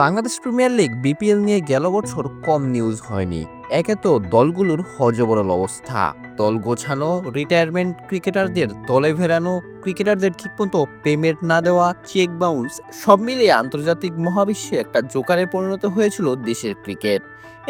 Bangladesh premier league BPL নিয়ে গেল বছর কম নিউজ হয়নি। একে তো দলগুলোর হযবরল অবস্থা, দল গোছানো, রিটায়ারমেন্ট ক্রিকেটারদের দলে ফেরানো, ক্রিকেটারদের ঠিকমতো পেমেন্ট না দেওয়া, চেক বাউন্স, সব মিলিয়ে আন্তর্জাতিক মহাবিশ্বে একটা জোকারে পরিণত হয়েছিল দেশের ক্রিকেট।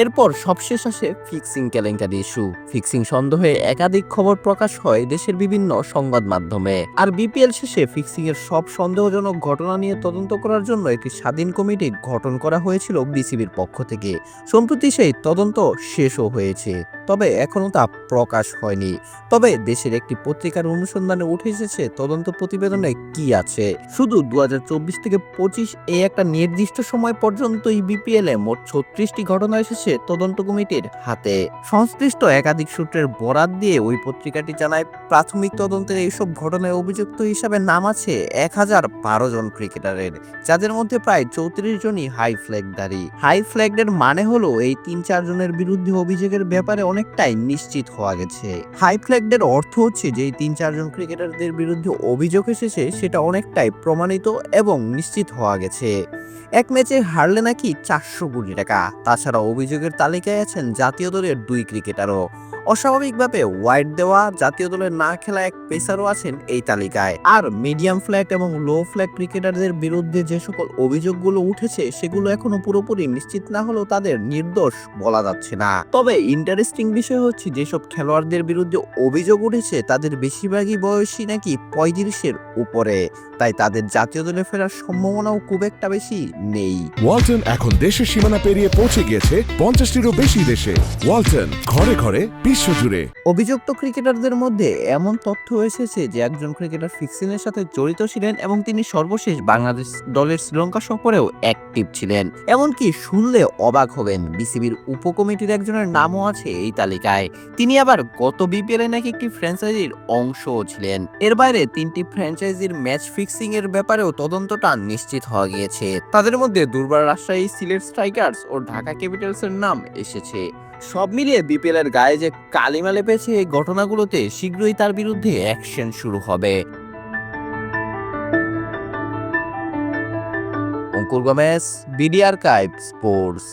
এরপর সবশেষ আসে ফিক্সিং কেলেঙ্কারি ইস্যু। ফিক্সিং সন্দেহে একাধিক খবর প্রকাশ হয় দেশের বিভিন্ন সংবাদ মাধ্যমে। আর বিপিএল শেষে ফিক্সিং এর সব সন্দেহজনক ঘটনা নিয়ে তদন্ত করার জন্য একটি স্বাধীন কমিটি গঠন করা হয়েছিল বিসিবির পক্ষ থেকে। সম্প্রতি সেই তদন্ত শেষও হয়েছে, তবে এখনো তা প্রকাশ হয়নি। তবে দেশের একটি পত্রিকার অনুসন্ধানে উঠে এসেছে তদন্ত প্রতিবেদনে কি আছে। শুধু 2024 থেকে 25 এই একটা নির্দিষ্ট সময় পর্যন্ত এই বিপিএল এ মোট 36টি ঘটনা এসেছে তদন্ত কমিটির হাতে। সংশ্লিষ্ট একাধিক সূত্রের বরাত দিয়ে ওই পত্রিকাটি জানায়, প্রাথমিক তদন্তের এইসব ঘটনায় অভিযুক্ত হিসাবে নাম আছে 1012 জন ক্রিকেটারের, যাদের মধ্যে প্রায় 34 জনই হাই ফ্ল্যাগধারী। হাই ফ্ল্যাগের মানে হলো এই 3-4 জনের বিরুদ্ধে অভিযোগের ব্যাপারে অনেকটাই নিশ্চিত হওয়া গেছে। হাই ফ্ল্যাগের অর্থ হচ্ছে যে এই 3-4 জন ক্রিকেটারদের বিরুদ্ধে অভিযোগ এসেছে সেটা অনেকটাই প্রমাণিত এবং নিশ্চিত হওয়া গেছে। এক ম্যাচে হারলে নাকি 400 কোটি টাকা। তাছাড়া অভিযোগের তালিকায় আছেন জাতীয় দলের 2 ক্রিকেটারও। অস্বাভাবিকভাবে ওয়াইড দেওয়া জাতীয় দলের না খেলা এক পেসারও আছেন এই তালিকায়। আর মিডিয়াম ফ্ল্যাগ এবং লো ফ্ল্যাগ ক্রিকেটারদের বিরুদ্ধে যে সকল অভিযোগগুলো উঠেছে সেগুলো এখনো পুরোপুরি নিশ্চিত না হলেও তাদের নির্দোষ বলা যাচ্ছে না। তবে ইন্টারেস্টিং বিষয় হচ্ছে যেসব খেলোয়াড়দের বিরুদ্ধে অভিযোগ উঠেছে তাদের বেশিরভাগই বয়সী নাকি 35-এর উপরে, তাই তাদের জাতীয় দলে ফেরার সম্ভাবনাও খুব একটা বেশি নেই। ওয়ালটন এখন দেশের সীমানা পেরিয়ে পৌঁছে গিয়েছে 50টিরও বেশি দেশে। ওয়ালটন, ঘরে ঘরে বিশ্বজুড়ে। অভিযুক্ত ক্রিকেটারদের মধ্যে এমন তথ্য এসেছে যে একজন ক্রিকেটার ফিক্সিং এর সাথে জড়িত ছিলেন এবং তিনি সর্বশেষ বাংলাদেশ দলের শ্রীলঙ্কা সফরেও অ্যাক্টিভ ছিলেন। এমনকি শুনলে অবাক হবেন, বিসিবির উপকমিটির একজনের নামও আছে এই তালিকায়। তিনি আবার গত বিপিএল এ নাকি একটি ফ্র্যাঞ্চাইজির অংশও ছিলেন। এর বাইরে 3টি ফ্র্যাঞ্চাইজির ম্যাচ ফিক্সিং এর ব্যাপারেও তদন্তটা নিশ্চিত হওয়া গিয়েছে। তাদের মধ্যে দুর্বার রাজশাহী, সিলেট স্ট্রাইকার্স ও ঢাকা ক্যাপিটালস এর নাম এসেছে। সব মিলিয়ে বিপিএল এর গায়ে যে কালিমা লেপেছে এই ঘটনাগুলোতে শীঘ্রই তার বিরুদ্ধে অ্যাকশন শুরু হবে। অঙ্কুর গোমেজ, বিডি আর্কাইভ স্পোর্টস।